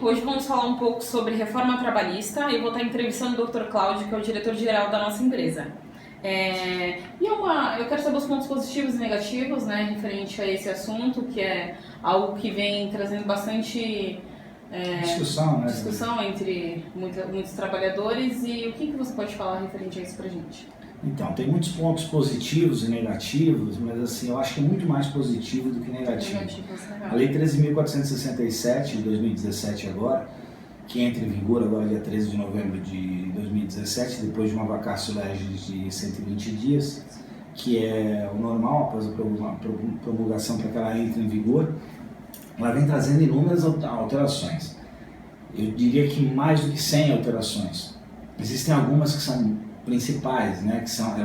hoje vamos falar um pouco sobre reforma trabalhista. Eu vou estar entrevistando o Dr. Cláudio, que é o diretor-geral da nossa empresa. Eu quero saber os pontos positivos e negativos, né, referente a esse assunto, que é algo que vem trazendo bastante discussão entre muitos trabalhadores. E o que você pode falar referente a isso pra gente? Então, tem muitos pontos positivos e negativos, mas assim, eu acho que é muito mais positivo do que negativo. A Lei 13.467 de 2017 agora, que entra em vigor agora dia 13 de novembro de 2017, depois de uma vacatio legis de 120 dias, que é o normal após a promulgação para que ela entre em vigor, ela vem trazendo inúmeras alterações. Eu diria que mais do que 100 alterações. Existem algumas que são principais, né, que são,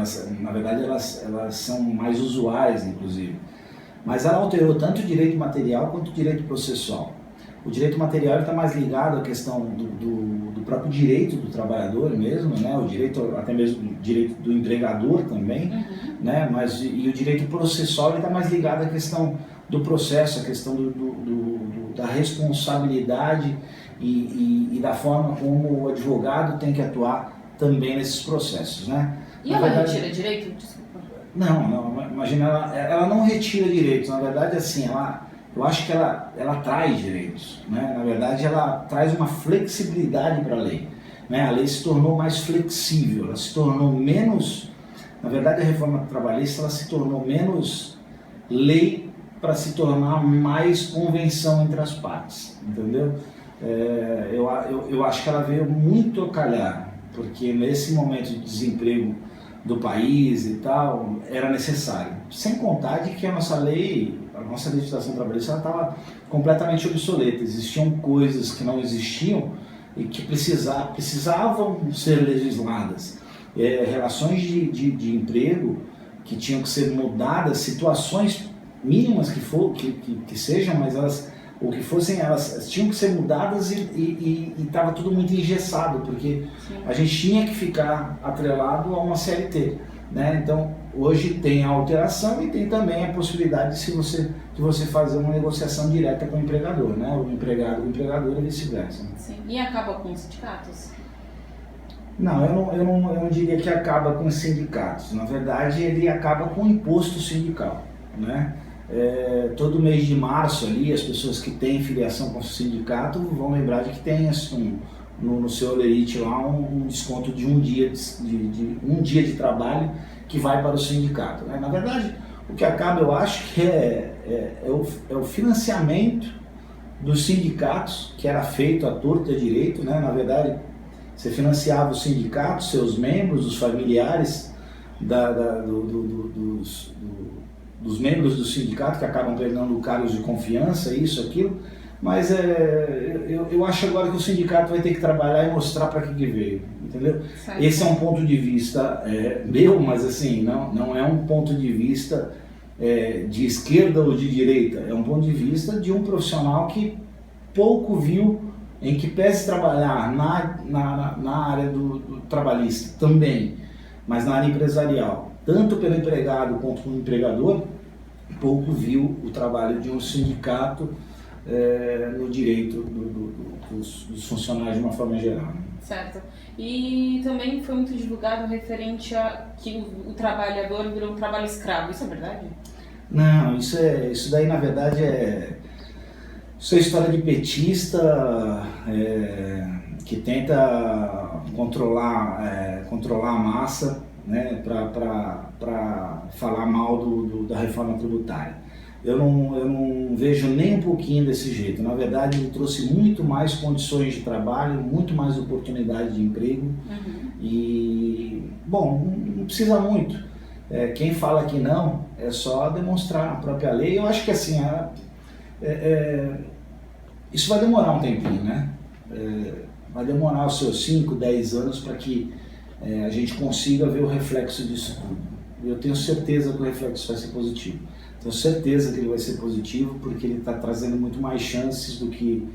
na verdade elas são mais usuais, inclusive. Mas ela alterou tanto o direito material quanto o direito processual. O direito material está mais ligado à questão do próprio direito do trabalhador mesmo, né, o direito, até mesmo o direito do empregador também, né, e o direito processual está mais ligado à questão do processo, à questão da responsabilidade e da forma como o advogado tem que atuar também nesses processos, né? E ela retira direito? Desculpa. Não, imagina, ela não retira direitos, na verdade, assim, eu acho que ela traz direitos, né? Na verdade, ela traz uma flexibilidade para a lei, né? A lei se tornou mais flexível, ela se tornou menos, na verdade, a reforma trabalhista, ela se tornou menos lei para se tornar mais convenção entre as partes, entendeu? Eu acho que ela veio muito a calhar, porque nesse momento de desemprego do país e tal, era necessário. Sem contar de que a nossa legislação trabalhista estava completamente obsoleta. Existiam coisas que não existiam e que precisavam ser legisladas. Relações de emprego que tinham que ser mudadas, situações mínimas que sejam, mas elas tinham que ser mudadas e estava tudo muito engessado, porque a gente tinha que ficar atrelado a uma CLT, né? Então, hoje tem a alteração e tem também a possibilidade de você fazer uma negociação direta com o empregador, né? O empregado com o empregador e vice-versa. Sim. E acaba com os sindicatos? Não, eu não diria que acaba com os sindicatos. Na verdade, ele acaba com o imposto sindical, né? Todo mês de março ali, as pessoas que têm filiação com o sindicato vão lembrar de que tem no seu olerite lá um desconto de um dia de trabalho que vai para o sindicato, né? Na verdade, o que acaba, eu acho que é o financiamento dos sindicatos, que era feito à torta e à direito, né? Na verdade, você financiava o sindicato, seus membros, os familiares dos membros do sindicato, que acabam pegando cargos de confiança, isso, aquilo, mas eu acho agora que o sindicato vai ter que trabalhar e mostrar para que veio, entendeu? Certo. Esse é um ponto de vista meu, mas assim, não é um ponto de vista de esquerda ou de direita, é um ponto de vista de um profissional que pouco viu, em que pese trabalhar na área do trabalhista também, mas na área empresarial, tanto pelo empregado quanto pelo empregador, pouco viu o trabalho de um sindicato no direito dos funcionários de uma forma geral. Né? Certo. E também foi muito divulgado referente a que o trabalhador virou um trabalho escravo. Isso é verdade? Não, isso daí na verdade isso é história de petista que tenta controlar a massa, né, para falar mal da reforma tributária. Eu não vejo nem um pouquinho desse jeito. Na verdade, ele trouxe muito mais condições de trabalho, muito mais oportunidade de emprego. E, bom, não precisa muito. Quem fala que não, é só demonstrar a própria lei. Eu acho que assim, isso vai demorar um tempinho, né? Vai demorar os seus 5, 10 anos para que a gente consiga ver o reflexo disso tudo. Eu tenho certeza que o reflexo vai ser positivo. Tenho certeza que ele vai ser positivo porque ele está trazendo muito mais chances do que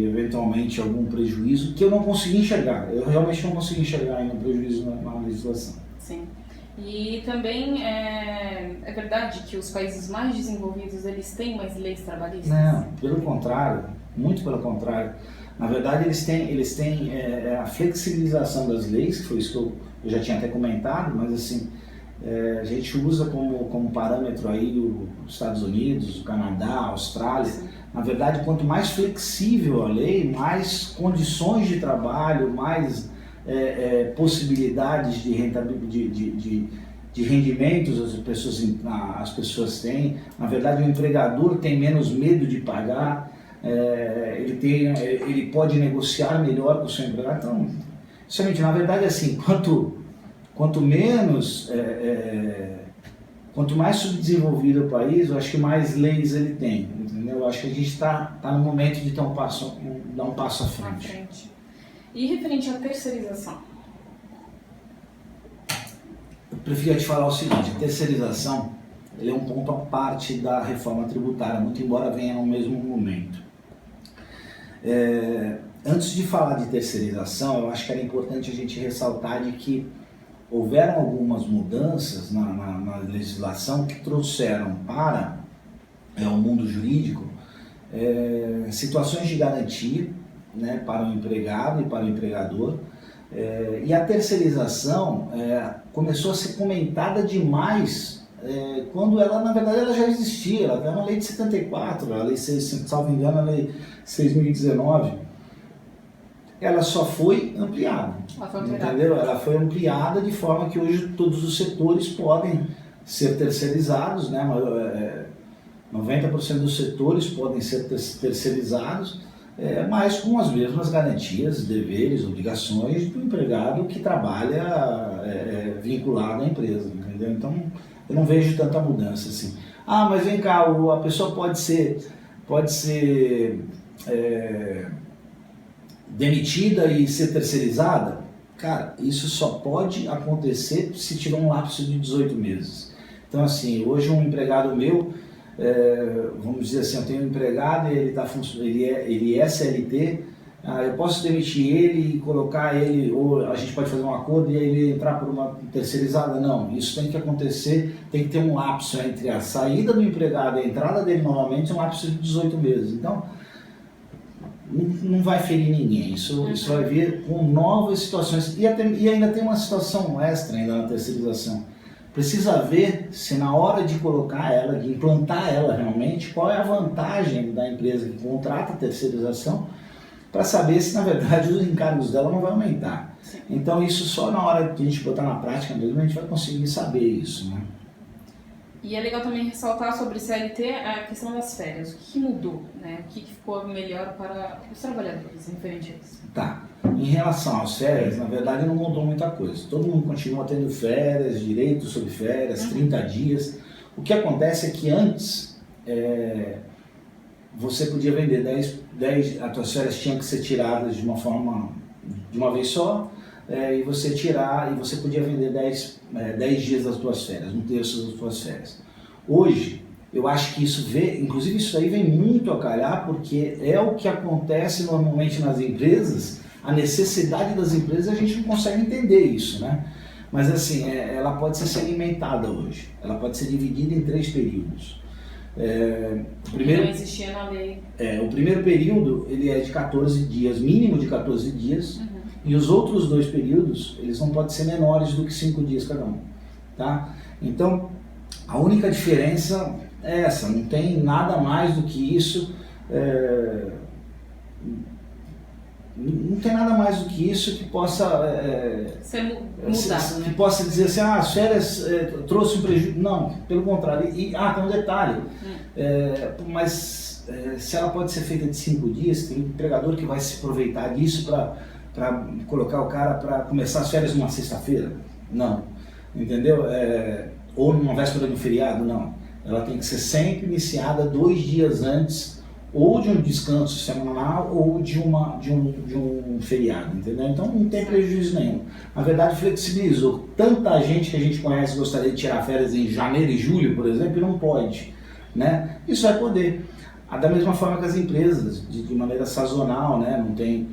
eventualmente algum prejuízo que eu não consegui enxergar. Eu realmente não consegui enxergar ainda um prejuízo na legislação. Sim. E também é verdade que os países mais desenvolvidos eles têm mais leis trabalhistas? Não, pelo contrário. muito pelo contrário. Na verdade, eles têm a flexibilização das leis, que foi isso que eu já tinha até comentado, mas assim, a gente usa como parâmetro aí os Estados Unidos, o Canadá, a Austrália. Na verdade, quanto mais flexível a lei, mais condições de trabalho, mais possibilidades de rentabilidade, de rendimentos as pessoas têm. Na verdade, o empregador tem menos medo de pagar, ele pode negociar melhor com o seu empregado. Então, sinceramente, na verdade, assim, quanto mais subdesenvolvido o país, eu acho que mais leis ele tem, entendeu? Eu acho que a gente está no momento de dar um passo à frente. E referente à terceirização? Eu preferia te falar o seguinte: a terceirização ele é um ponto à parte da reforma tributária, muito embora venha no mesmo momento. Antes de falar de terceirização, eu acho que era importante a gente ressaltar de que houveram algumas mudanças na legislação que trouxeram para o mundo jurídico situações de garantia, né, para o empregado e para o empregador. E a terceirização começou a ser comentada demais quando ela, na verdade, ela já existia. Ela é uma lei de 74, a lei, salvo engano, a lei 6.019. Ela só foi ampliada, entendeu? Ela foi ampliada de forma que hoje todos os setores podem ser terceirizados, né? 90% dos setores podem ser terceirizados, mas com as mesmas garantias, deveres, obrigações do empregado que trabalha vinculado à empresa, entendeu? Então, eu não vejo tanta mudança assim. Ah, mas vem cá, a pessoa pode ser demitida e ser terceirizada? Cara, isso só pode acontecer se tiver um lapso de 18 meses. Então, assim, hoje um empregado meu, vamos dizer assim, eu tenho um empregado e ele é CLT, eu posso demitir ele e colocar ele, ou a gente pode fazer um acordo e ele entrar por uma terceirizada? Não, isso tem que acontecer, tem que ter um lapso entre a saída do empregado e a entrada dele novamente, um lapso de 18 meses. Então, não vai ferir ninguém, isso vai vir com novas situações. E ainda tem uma situação extra ainda na terceirização. Precisa ver se na hora de colocar ela, de implantar ela realmente, qual é a vantagem da empresa que contrata a terceirização, para saber se na verdade os encargos dela não vai aumentar. Sim. Então isso só na hora que a gente botar na prática mesmo a gente vai conseguir saber isso, né? E é legal também ressaltar sobre CLT a questão das férias. O que mudou, né? O que ficou melhor para os trabalhadores, referente a isso? Tá. Em relação às férias, na verdade não mudou muita coisa. Todo mundo continua tendo férias, direito sobre férias, 30 dias. O que acontece é que antes você podia vender 10, as tuas férias tinham que ser tiradas de uma vez só, e você podia vender 10 dias das tuas férias, um terço das tuas férias. Hoje, eu acho que inclusive isso aí vem muito a calhar, porque é o que acontece normalmente nas empresas, a necessidade das empresas, a gente não consegue entender isso, né? Mas assim, ela pode ser segmentada hoje, ela pode ser dividida em 3 períodos. Não existia na lei. O primeiro período, ele é de 14 dias, mínimo de 14 dias, e os outros 2 períodos, eles não podem ser menores do que 5 dias cada um, tá? Então, a única diferença é essa, não tem nada mais do que isso, não tem nada mais do que isso que possa ser mudado, né? Que possa dizer assim, as férias trouxe um prejuízo. Não, pelo contrário. Tem um detalhe, mas se ela pode ser feita de 5 dias, tem um empregador que vai se aproveitar disso para colocar o cara para começar as férias numa sexta-feira? Não, entendeu? Ou numa véspera de um feriado? Não. Ela tem que ser sempre iniciada 2 dias antes, ou de um descanso semanal ou de um feriado, entendeu? Então não tem prejuízo nenhum. Na verdade, flexibilizou. Tanta gente que a gente conhece gostaria de tirar férias em janeiro e julho, por exemplo, e não pode, né? Isso vai poder. Da mesma forma que as empresas, de maneira sazonal, né? Não tem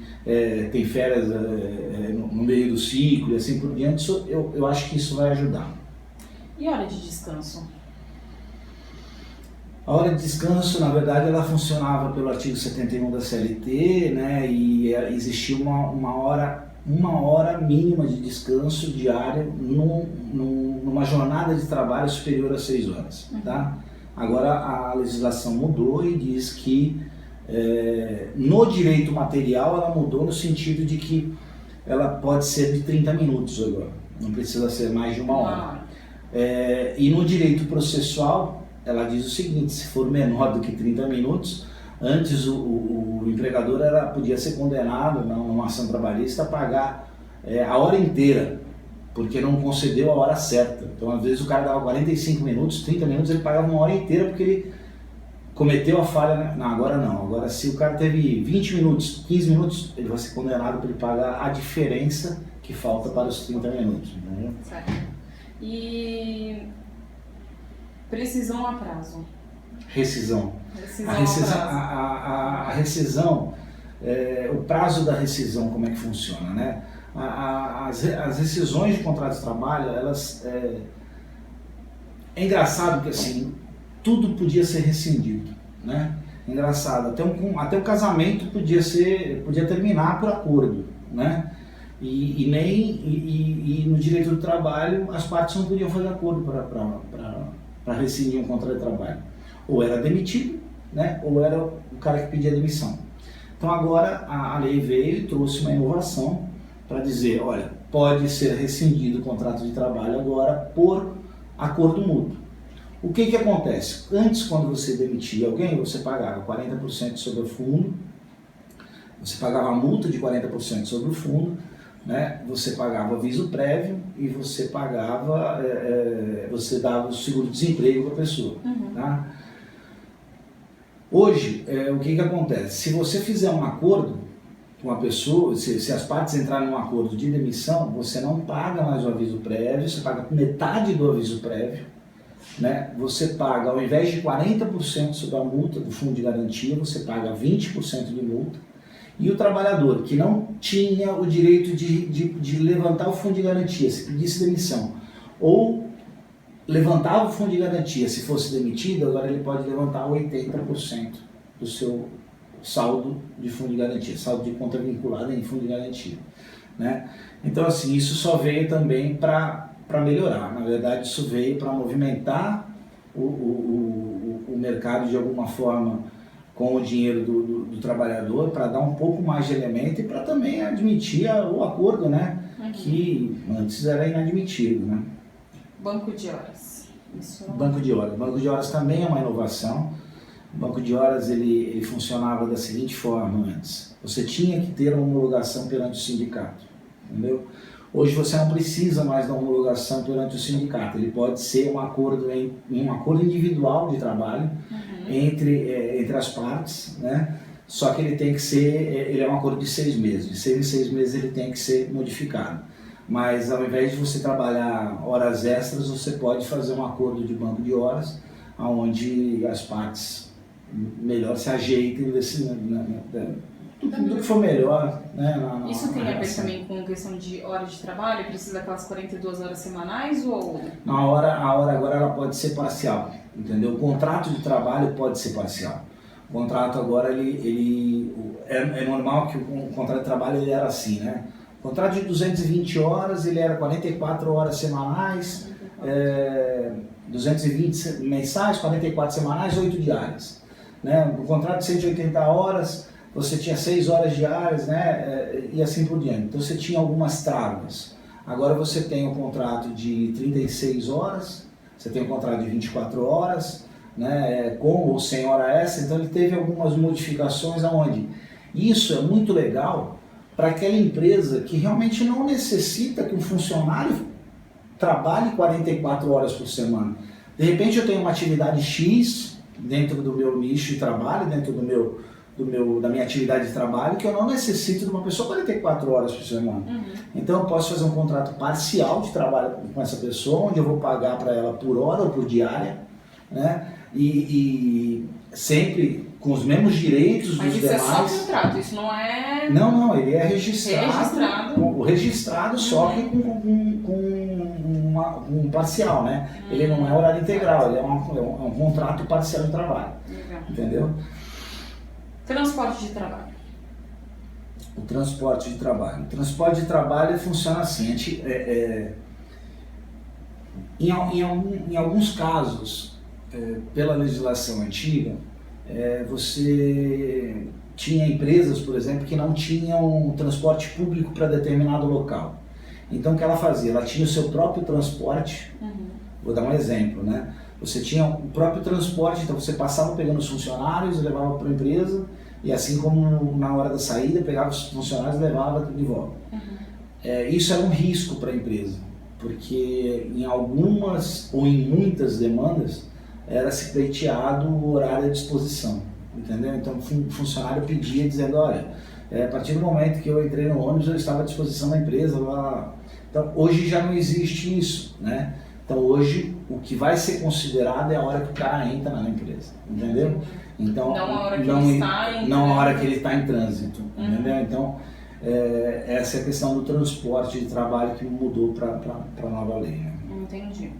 férias no meio do ciclo e assim por diante. Eu acho que isso vai ajudar. E hora de descanso? A hora de descanso, na verdade, ela funcionava pelo artigo 71 da CLT, né, e existia uma hora mínima de descanso diário numa jornada de trabalho superior a 6 horas. Tá? Agora a legislação mudou e diz que no direito material ela mudou no sentido de que ela pode ser de 30 minutos agora, não precisa ser mais de 1 hora. E no direito processual ela diz o seguinte: se for menor do que 30 minutos, antes o empregador podia ser condenado numa ação trabalhista a pagar a hora inteira, porque não concedeu a hora certa. Então às vezes o cara dava 45 minutos, 30 minutos, ele pagava 1 hora inteira porque ele cometeu a falha, né? Não, agora não. Agora se o cara teve 20 minutos, 15 minutos, ele vai ser condenado para ele pagar a diferença que falta para os 30 minutos. Né? Certo. E precisão a prazo. Rescisão. A rescisão, o prazo da rescisão, como é que funciona, né? As rescisões de contrato de trabalho, elas... É engraçado que assim, tudo podia ser rescindido, né? Engraçado, até o casamento podia terminar por acordo, né? E no direito do trabalho as partes não podiam fazer acordo para rescindir um contrato de trabalho. Ou era demitido, né? Ou era o cara que pedia demissão. Então agora a lei veio e trouxe uma inovação para dizer, olha, pode ser rescindido o contrato de trabalho agora por acordo mútuo. O que acontece? Antes, quando você demitia alguém, você pagava 40% sobre o fundo, você pagava a multa de 40% sobre o fundo, né? Você pagava aviso prévio e você pagava, você dava o seguro-desemprego para a pessoa. Tá? Hoje, o que acontece? Se você fizer um acordo com a pessoa, se as partes entrarem num acordo de demissão, você não paga mais o aviso prévio, você paga metade do aviso prévio, né? Você paga, ao invés de 40% sobre a multa do fundo de garantia, você paga 20% de multa. E o trabalhador que não tinha o direito de levantar o fundo de garantia, se pedisse demissão, ou levantava o fundo de garantia se fosse demitido, agora ele pode levantar 80% do seu saldo de fundo de garantia, saldo de conta vinculada em fundo de garantia, né? Então assim, isso só veio também para melhorar. Na verdade, isso veio para movimentar o mercado de alguma forma com o dinheiro do trabalhador, para dar um pouco mais de elemento e para também admitir o acordo, né? Que antes era inadmitido, né? Banco de horas. Banco de horas. Banco de horas também é uma inovação. O banco de horas ele funcionava da seguinte forma antes: você tinha que ter uma homologação perante o sindicato, entendeu? Hoje você não precisa mais da homologação perante o sindicato, ele pode ser um acordo individual de trabalho entre as partes, né? Só que ele tem que ser, ele é um acordo de 6 meses, de 6 em 6 meses ele tem que ser modificado. Mas ao invés de você trabalhar horas extras, você pode fazer um acordo de banco de horas, onde as partes melhor se ajeitem tudo que for melhor, né? Isso tem a ver também com questão de horas de trabalho? Precisa daquelas 42 horas semanais ou... A hora agora ela pode ser parcial, entendeu? O contrato de trabalho pode ser parcial. O contrato agora, é normal que o contrato de trabalho ele era assim, né? O contrato de 220 horas, ele era 44 horas semanais, 220 mensais, 44 semanais, 8 diárias. Né? O contrato de 180 horas, você tinha 6 horas diárias, né? E assim por diante. Então você tinha algumas travas. Agora você tem um contrato de 36 horas, você tem um contrato de 24 horas, né? Com ou sem hora extra. Então ele teve algumas modificações aonde isso é muito legal para aquela empresa que realmente não necessita que um funcionário trabalhe 44 horas por semana. De repente eu tenho uma atividade X dentro do meu nicho de trabalho, dentro da minha atividade de trabalho, que eu não necessito de uma pessoa 44 horas por semana. Então eu posso fazer um contrato parcial de trabalho com essa pessoa, onde eu vou pagar para ela por hora ou por diária, né? E sempre com os mesmos direitos dos demais. Mas isso é só contrato, isso não é... Não, ele é registrado. Registrado, só que com um parcial, né? Ele não é horário integral, ele é um contrato parcial de trabalho. Legal. Entendeu? Transporte de trabalho. O transporte de trabalho. O transporte de trabalho funciona assim. Em alguns casos, pela legislação antiga, você tinha empresas, por exemplo, que não tinham transporte público para determinado local. Então, o que ela fazia? Ela tinha o seu próprio transporte. Vou dar um exemplo, né? Você tinha o próprio transporte, então você passava pegando os funcionários, levava para a empresa, e assim como na hora da saída, pegava os funcionários e levava de volta. Isso era um risco para a empresa, porque em algumas ou em muitas demandas era se pleiteado o horário à disposição, entendeu? Então o funcionário pedia dizendo, olha, a partir do momento que eu entrei no ônibus eu estava à disposição da empresa. Lá. Então hoje já não existe isso, né? Então hoje o que vai ser considerado é a hora que o cara entra na empresa, entendeu? Então, não a hora que ele está em trânsito, entendeu? Então essa é a questão do transporte de trabalho que mudou para a nova lei. Né? Entendi.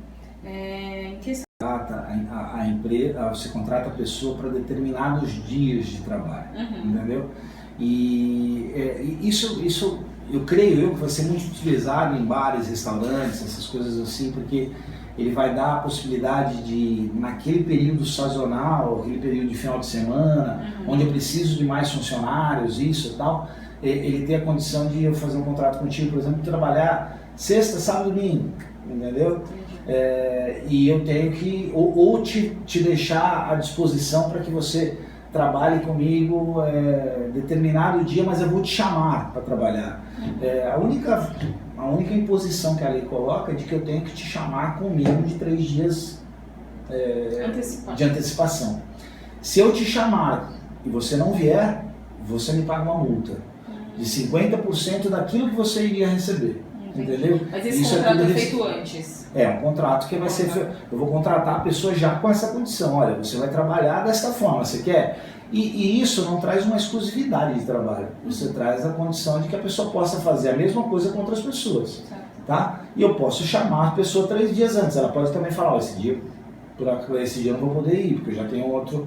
A empresa, você contrata a pessoa para determinados dias de trabalho, entendeu? E isso eu creio que vai ser muito utilizado em bares, restaurantes, essas coisas assim, porque ele vai dar a possibilidade de, naquele período sazonal, aquele período de final de semana, onde eu preciso de mais funcionários, isso e tal, ele ter a condição de eu fazer um contrato contigo, por exemplo, trabalhar sexta, sábado e domingo, entendeu? E eu tenho que ou te deixar à disposição para que você trabalhe comigo determinado dia, mas eu vou te chamar para trabalhar. A única imposição que a lei coloca é de que eu tenho que te chamar com o mínimo de 3 dias de antecipação. Se eu te chamar e você não vier, você me paga uma multa de 50% daquilo que você iria receber. Entendeu? Mas esse contrato é feito antes? É um contrato que vai ser feito. Eu vou contratar a pessoa já com essa condição. Olha, você vai trabalhar desta forma, você quer? E isso não traz uma exclusividade de trabalho. Você traz a condição de que a pessoa possa fazer a mesma coisa com outras pessoas. Tá? E eu posso chamar a pessoa 3 dias antes. Ela pode também falar, esse dia eu não vou poder ir, porque eu já tenho outro.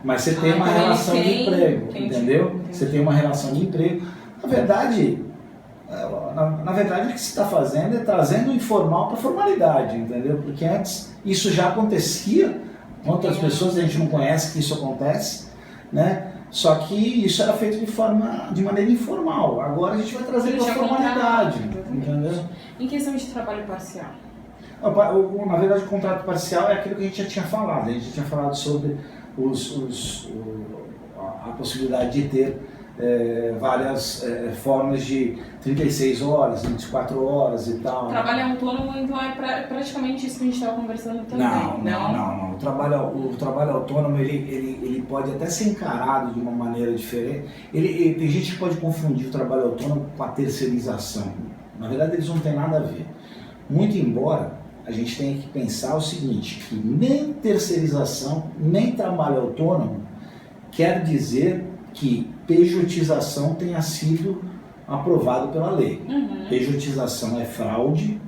Mas você tem uma relação de emprego, entendeu? Você tem uma relação de emprego. Na verdade, o que você está fazendo é trazendo o informal para a formalidade, entendeu? Porque antes isso já acontecia, outras pessoas a gente não conhece que isso acontece, né? Só que isso era feito de maneira informal. Agora a gente vai trazer para a formalidade, entendeu? Em questão de trabalho parcial? Na verdade, o contrato parcial é aquilo que a gente já tinha falado. A gente já tinha falado sobre a possibilidade de ter várias formas de 36 horas, 24 horas e tal. Trabalho autônomo, então é praticamente isso que a gente estava conversando também. Não. O trabalho autônomo ele pode até ser encarado de uma maneira diferente. Tem gente que pode confundir o trabalho autônomo com a terceirização. Na verdade, eles não têm nada a ver. Muito embora a gente tenha que pensar o seguinte, que nem terceirização, nem trabalho autônomo quer dizer que pejotização tenha sido aprovado pela lei. Pejotização é fraude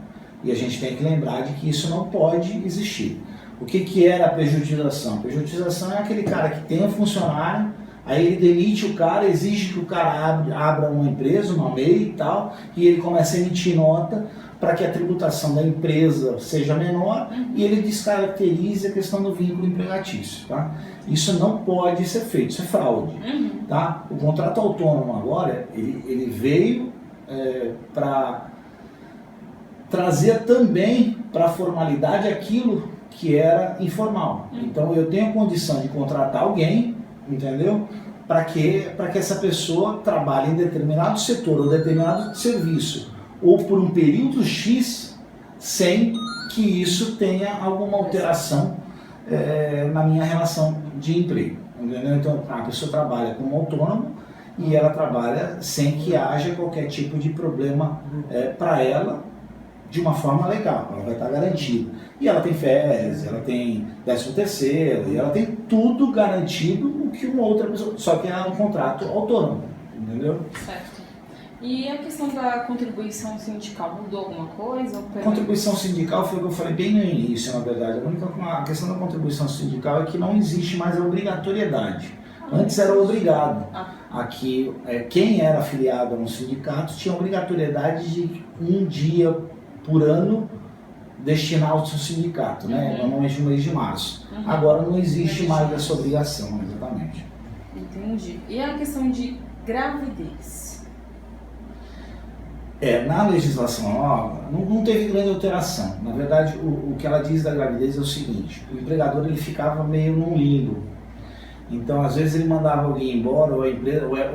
e a gente tem que lembrar de que isso não pode existir. O que era a pejotização? Pejotização é aquele cara que tem um funcionário, aí ele demite o cara, exige que o cara abra uma empresa, uma MEI e tal, e ele começa a emitir nota para que a tributação da empresa seja menor e ele descaracterize a questão do vínculo empregatício. Tá? Isso não pode ser feito, isso é fraude. Tá? O contrato autônomo agora, ele veio para trazer também para a formalidade aquilo que era informal. Então eu tenho a condição de contratar alguém, entendeu? Para que essa pessoa trabalhe em determinado setor ou determinado serviço, ou por um período X, sem que isso tenha alguma alteração na minha relação de emprego. Entendeu? Então a pessoa trabalha como autônomo e ela trabalha sem que haja qualquer tipo de problema para ela, de uma forma legal, ela vai estar garantida. E ela tem férias, ela tem 13º, e ela tem tudo garantido o que uma outra pessoa, só que é um contrato autônomo, entendeu? Certo. E a questão da contribuição sindical, mudou alguma coisa? A contribuição sindical foi o que eu falei bem no início, na verdade. A questão da contribuição sindical é que não existe mais a obrigatoriedade. Antes era obrigado. Aqui, quem era afiliado a um sindicato tinha a obrigatoriedade de um dia por ano destinar ao seu sindicato, né? Normalmente no mês de março. Agora não existe mais essa obrigação, exatamente. Entendi. E a questão de gravidez? Na legislação nova, não teve grande alteração. Na verdade, o que ela diz da gravidez é o seguinte: o empregador ele ficava meio num limbo. Então, às vezes, ele mandava alguém embora,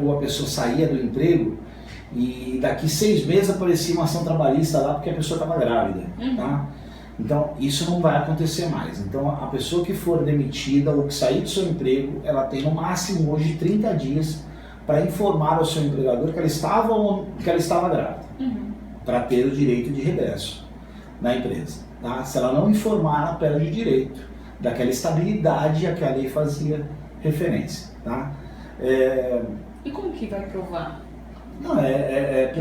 ou a pessoa saía do emprego, e daqui 6 meses aparecia uma ação trabalhista lá porque a pessoa estava grávida. Tá? Então, isso não vai acontecer mais. Então, a pessoa que for demitida ou que sair do seu emprego, ela tem no máximo hoje 30 dias para informar ao seu empregador que ela estava grávida, para ter o direito de regresso na empresa. Tá? Se ela não informar, ela perde o direito daquela estabilidade a que a lei fazia referência. Tá? E como que vai provar? Não, é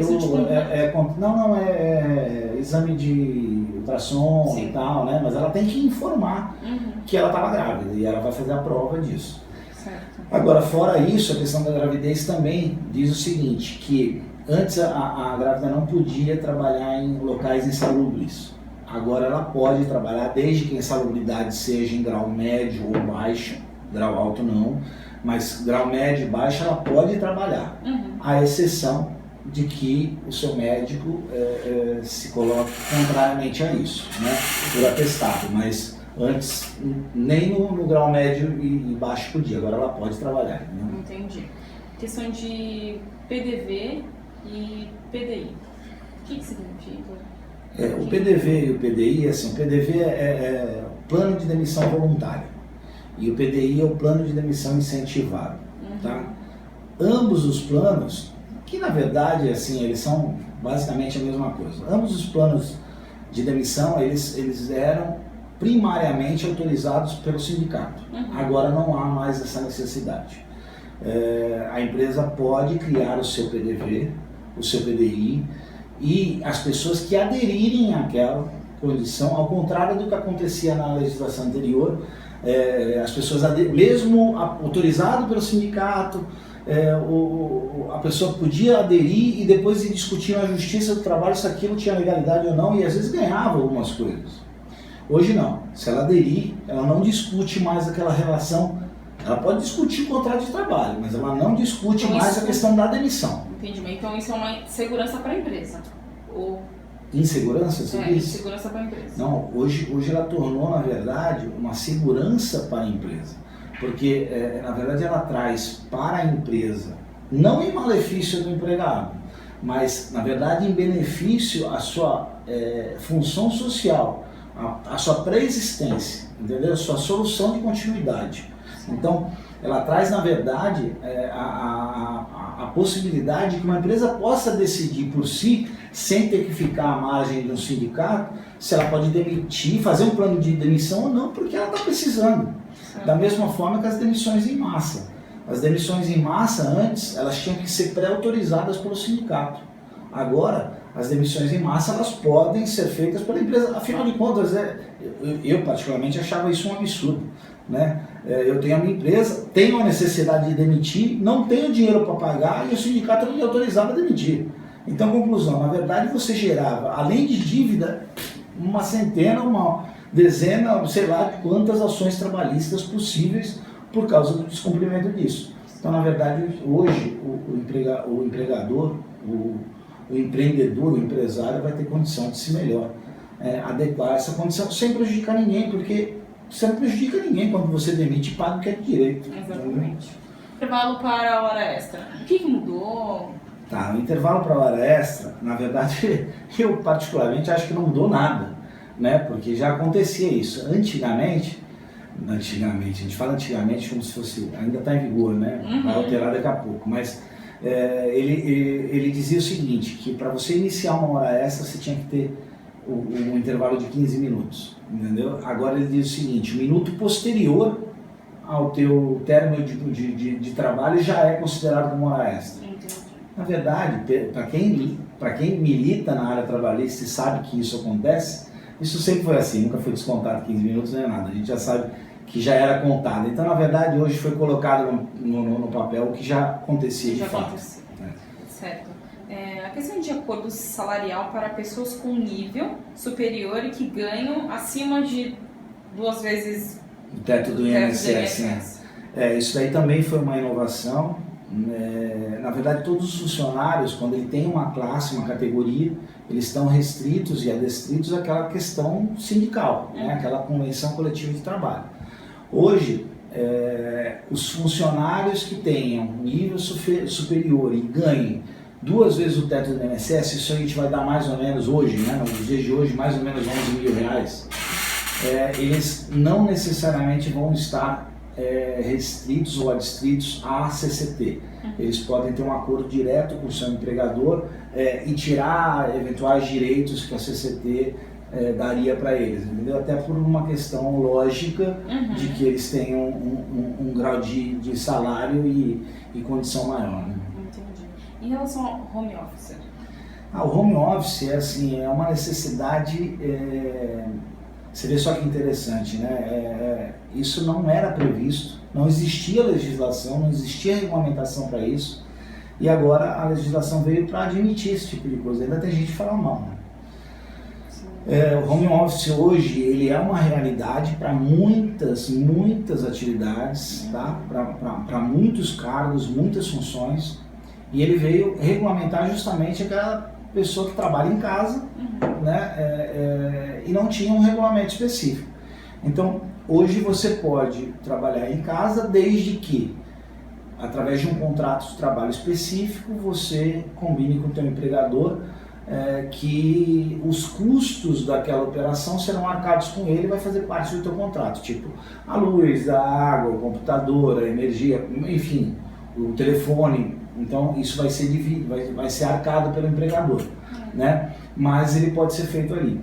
exame de ultrassom e tal, né? Mas ela tem que informar que ela estava grávida e ela vai fazer a prova disso. Certo. Agora, fora isso, a questão da gravidez também diz o seguinte, que antes a grávida não podia trabalhar em locais insalubres. Agora ela pode trabalhar desde que a insalubridade seja em grau médio ou baixo, grau alto não, mas grau médio e baixo ela pode trabalhar, à exceção de que o seu médico se coloque contrariamente a isso, né, por atestado, mas antes nem no grau médio e baixo podia, agora ela pode trabalhar. Né? Entendi. Questão de PDV e PDI, o que significa? O PDV e o PDI, assim, o PDV é plano de demissão voluntária e o PDI é o plano de demissão incentivado. Tá? Ambos os planos, que na verdade assim, eles são basicamente a mesma coisa, ambos os planos de demissão eles eram primariamente autorizados pelo sindicato. Agora não há mais essa necessidade. A empresa pode criar o seu PDV, o seu PDI, e as pessoas que aderirem àquela condição, ao contrário do que acontecia na legislação anterior, as pessoas, mesmo autorizado pelo sindicato, a pessoa podia aderir e depois ir discutir na justiça do trabalho se aquilo tinha legalidade ou não, e às vezes ganhava algumas coisas. Hoje não. Se ela aderir, ela não discute mais aquela relação. Ela pode discutir o contrato de trabalho, mas ela não discute mais a questão da demissão. Entendi. Então isso é uma segurança para a empresa? Ou... Insegurança, você diz? Insegurança para a empresa. Não, hoje ela tornou, na verdade, uma segurança para a empresa. Porque, na verdade, ela traz para a empresa, não em malefício do empregado, mas, na verdade, em benefício à sua função social, a sua pré-existência, entendeu? A sua solução de continuidade. Então, ela traz, na verdade, a possibilidade de que uma empresa possa decidir por si, sem ter que ficar à margem de um sindicato, se ela pode demitir, fazer um plano de demissão ou não, porque ela está precisando. Da mesma forma que as demissões em massa. As demissões em massa, antes, elas tinham que ser pré-autorizadas pelo sindicato. Agora, as demissões em massa, elas podem ser feitas pela empresa. Afinal de contas, eu particularmente achava isso um absurdo. Né? Eu tenho a minha empresa, tenho a necessidade de demitir, não tenho dinheiro para pagar e o sindicato não me autorizava a demitir. Então, conclusão, na verdade você gerava, além de dívida, uma centena, uma dezena, sei lá, quantas ações trabalhistas possíveis por causa do descumprimento disso. Então, na verdade, hoje o empregador, o empreendedor, o empresário vai ter condição de se melhor adequar a essa condição sem prejudicar ninguém, porque você não prejudica ninguém quando você demite e paga o que é de direito. Exatamente. Intervalo para a hora extra. O que mudou? Tá, o intervalo para a hora extra, na verdade, eu particularmente acho que não mudou nada, né? Porque já acontecia isso. Antigamente, a gente fala antigamente como se fosse, ainda está em vigor, né? Vai alterar daqui a pouco, mas ele dizia o seguinte, que para você iniciar uma hora extra, você tinha que ter um intervalo de 15 minutos, entendeu? Agora ele diz o seguinte, o minuto posterior ao teu término de trabalho já é considerado como hora extra. Na verdade, para quem milita na área trabalhista e sabe que isso acontece, isso sempre foi assim, nunca foi descontado 15 minutos nem nada, a gente já sabe que já era contado. Então, na verdade, hoje foi colocado no papel o que já acontecia de fato. Certo. A questão de acordo salarial para pessoas com nível superior e que ganham acima de 2 vezes o teto do INSS. Isso daí também foi uma inovação. Na verdade, todos os funcionários, quando ele tem uma classe, uma categoria, eles estão restritos e adestritos àquela questão sindical, aquela convenção coletiva de trabalho. Hoje, os funcionários que tenham nível superior e ganhem 2 vezes o teto do INSS, isso a gente vai dar mais ou menos hoje, nos dias de hoje, mais ou menos R$11.000, eles não necessariamente vão estar restritos ou adstritos à CCT. Eles podem ter um acordo direto com o seu empregador e tirar eventuais direitos que a CCT daria para eles, entendeu? Até por uma questão lógica de que eles tenham um grau de salário e condição maior. Entendi. Em relação ao home office? O home office é uma necessidade. Você vê só que interessante, isso não era previsto, não existia legislação, não existia regulamentação para isso, e agora a legislação veio para admitir esse tipo de coisa. Ainda tem gente que fala mal. O home office hoje ele é uma realidade para muitas atividades, para muitos cargos, muitas funções, e ele veio regulamentar justamente aquela pessoa que trabalha em casa, e não tinha um regulamento específico. Então, hoje você pode trabalhar em casa desde que, através de um contrato de trabalho específico, você combine com o teu empregador que os custos daquela operação serão arcados com ele e vai fazer parte do teu contrato, tipo a luz, a água, o computador, a energia, enfim, o telefone. Então isso vai ser dividido, vai ser arcado pelo empregador, mas ele pode ser feito ali.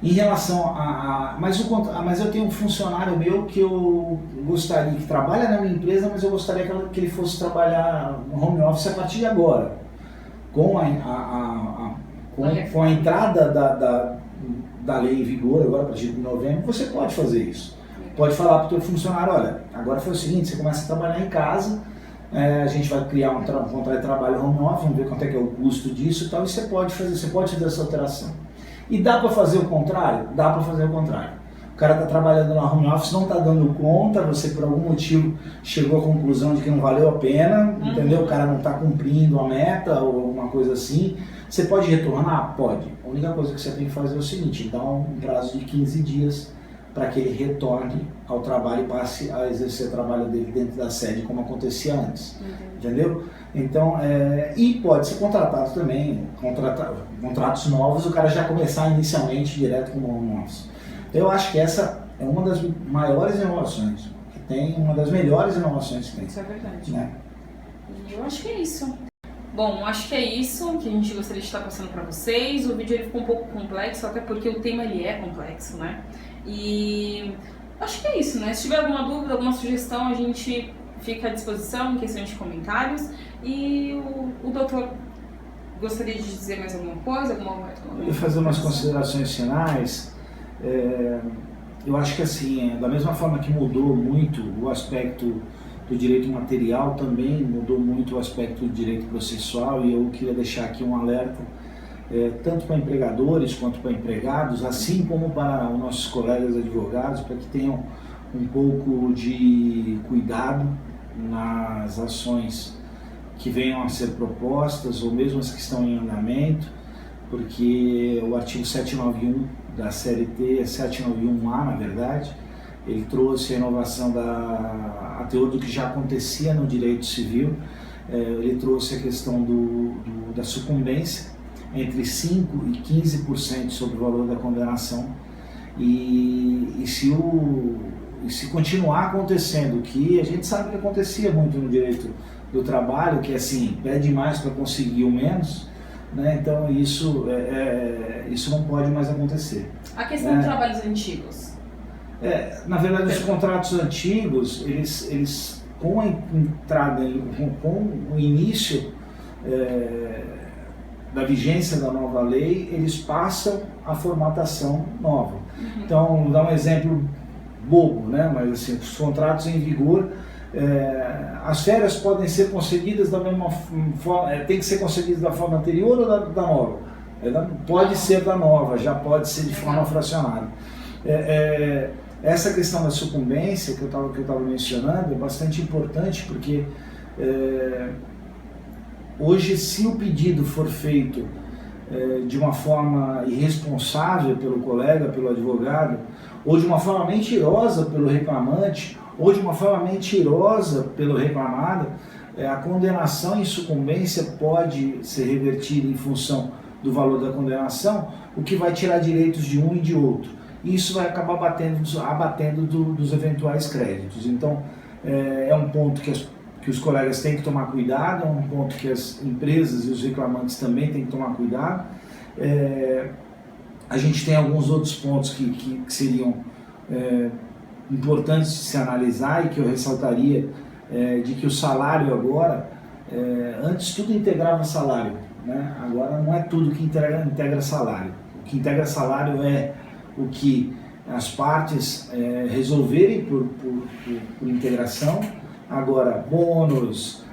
Em relação mas eu tenho um funcionário meu que eu gostaria, que trabalha na minha empresa, mas eu gostaria que ele fosse trabalhar no home office a partir de agora. Com a entrada da lei em vigor, agora a partir de novembro, você pode fazer isso. Pode falar para o teu funcionário, olha, agora foi o seguinte, você começa a trabalhar em casa, a gente vai criar um contrato de trabalho home office, vamos ver quanto é que é o custo disso e tal, e você pode fazer essa alteração. E dá para fazer o contrário? Dá para fazer o contrário. O cara está trabalhando na home office, não está dando conta, você por algum motivo chegou à conclusão de que não valeu a pena, entendeu? O cara não está cumprindo a meta ou alguma coisa assim. Você pode retornar? Pode. A única coisa que você tem que fazer é o seguinte, dar um prazo de 15 dias para que ele retorne ao trabalho e passe a exercer o trabalho dele dentro da sede como acontecia antes. Entendeu? Então, e pode ser contratado também, contratos novos, o cara já começar inicialmente direto com o home office. Eu acho que essa é uma das maiores inovações, que tem uma das melhores inovações que tem. Isso é verdade. E eu acho que é isso. Bom, acho que é isso que a gente gostaria de estar passando para vocês. O vídeo ele ficou um pouco complexo, até porque o tema ele é complexo, E acho que é isso, Se tiver alguma dúvida, alguma sugestão, a gente fica à disposição em questão de comentários. E o doutor gostaria de dizer mais alguma coisa? Eu vou fazer umas considerações finais. Eu acho que assim, da mesma forma que mudou muito o aspecto do direito material, também mudou muito o aspecto do direito processual, e eu queria deixar aqui um alerta, tanto para empregadores quanto para empregados, assim como para os nossos colegas advogados, para que tenham um pouco de cuidado nas ações que venham a ser propostas, ou mesmo as que estão em andamento, porque o artigo 791 da CLT, 791A na verdade, ele trouxe a inovação a teor do que já acontecia no direito civil, ele trouxe a questão da sucumbência entre 5% e 15% sobre o valor da condenação, e se continuar acontecendo, que a gente sabe que acontecia muito no direito do trabalho, que assim, pede mais para conseguir o menos, então isso não pode mais acontecer. A questão de trabalhos antigos. Na verdade, os contratos antigos, eles com a entrada, com o início da vigência da nova lei, eles passam a formatação nova. Então, vou dar um exemplo bobo, né? Mas assim, os contratos em vigor, as férias podem ser concedidas da mesma forma, tem que ser concedidas da forma anterior ou da nova? Pode ser da nova, já pode ser de forma fracionada. Essa questão da sucumbência que eu estava mencionando é bastante importante, porque hoje, se o pedido for feito de uma forma irresponsável pelo colega, pelo advogado, ou de uma forma mentirosa pelo reclamante, ou de uma forma mentirosa pelo reclamado, a condenação em sucumbência pode ser revertida em função do valor da condenação, o que vai tirar direitos de um e de outro. E isso vai acabar abatendo dos eventuais créditos. Então, é um ponto que os colegas têm que tomar cuidado, é um ponto que as empresas e os reclamantes também têm que tomar cuidado. A gente tem alguns outros pontos que seriam importantes de se analisar e que eu ressaltaria, de que o salário agora, antes tudo integrava salário, né? Agora não é tudo que integra salário. O que integra salário é o que as partes resolverem por integração. Agora, bônus,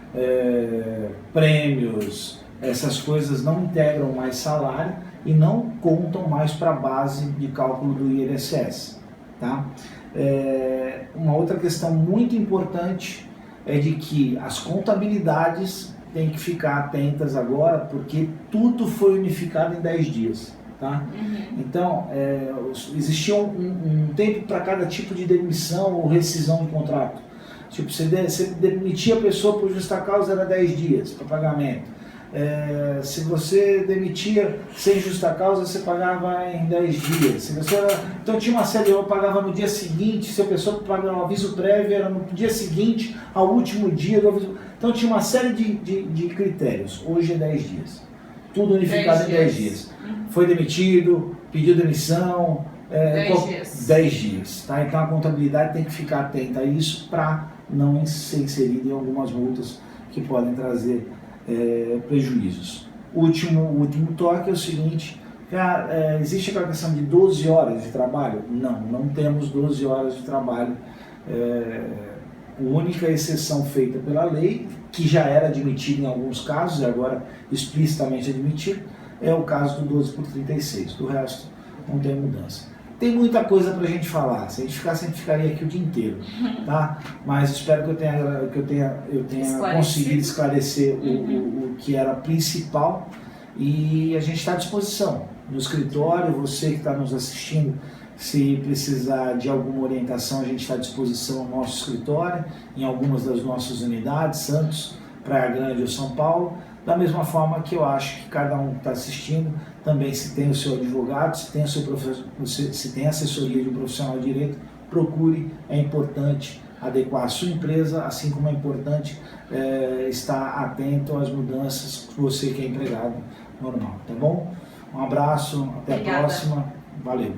prêmios, essas coisas não integram mais salário e não contam mais para a base de cálculo do INSS. Tá? Uma outra questão muito importante é de que as contabilidades têm que ficar atentas agora, porque tudo foi unificado em 10 dias. Tá? Então, existia um tempo para cada tipo de demissão ou rescisão de contrato. Tipo, você demitia a pessoa por justa causa, era 10 dias para pagamento. Se você demitia sem justa causa, você pagava em 10 dias. Então tinha uma série, eu pagava no dia seguinte, se a pessoa pagava um aviso prévio, era no dia seguinte ao último dia do aviso. Então tinha uma série de critérios. Hoje é 10 dias. Tudo unificado em 10 dias. Foi demitido, pediu demissão, 10 dias. Tá? Então a contabilidade tem que ficar atenta a isso para não ser inserida em algumas multas que podem trazer prejuízos. O último toque é o seguinte: existe aquela questão de 12 horas de trabalho? Não temos 12 horas de trabalho. A única exceção feita pela lei, que já era admitida em alguns casos e agora explicitamente admitido, é o caso do 12 por 36. Do resto, não tem mudança. Tem muita coisa para a gente falar. Se a gente ficasse, a gente ficaria aqui o dia inteiro, tá? Mas espero que eu tenha conseguido esclarecer o que era principal, e a gente está à disposição no escritório. Você que está nos assistindo, se precisar de alguma orientação, a gente está à disposição no nosso escritório, em algumas das nossas unidades, Santos, Praia Grande ou São Paulo. Da mesma forma que eu acho que cada um que está assistindo, também, se tem o seu advogado, se tem assessoria de um profissional de direito, procure. É importante adequar a sua empresa, assim como é importante estar atento às mudanças, você que é empregado normal, tá bom? Um abraço, até a próxima, valeu!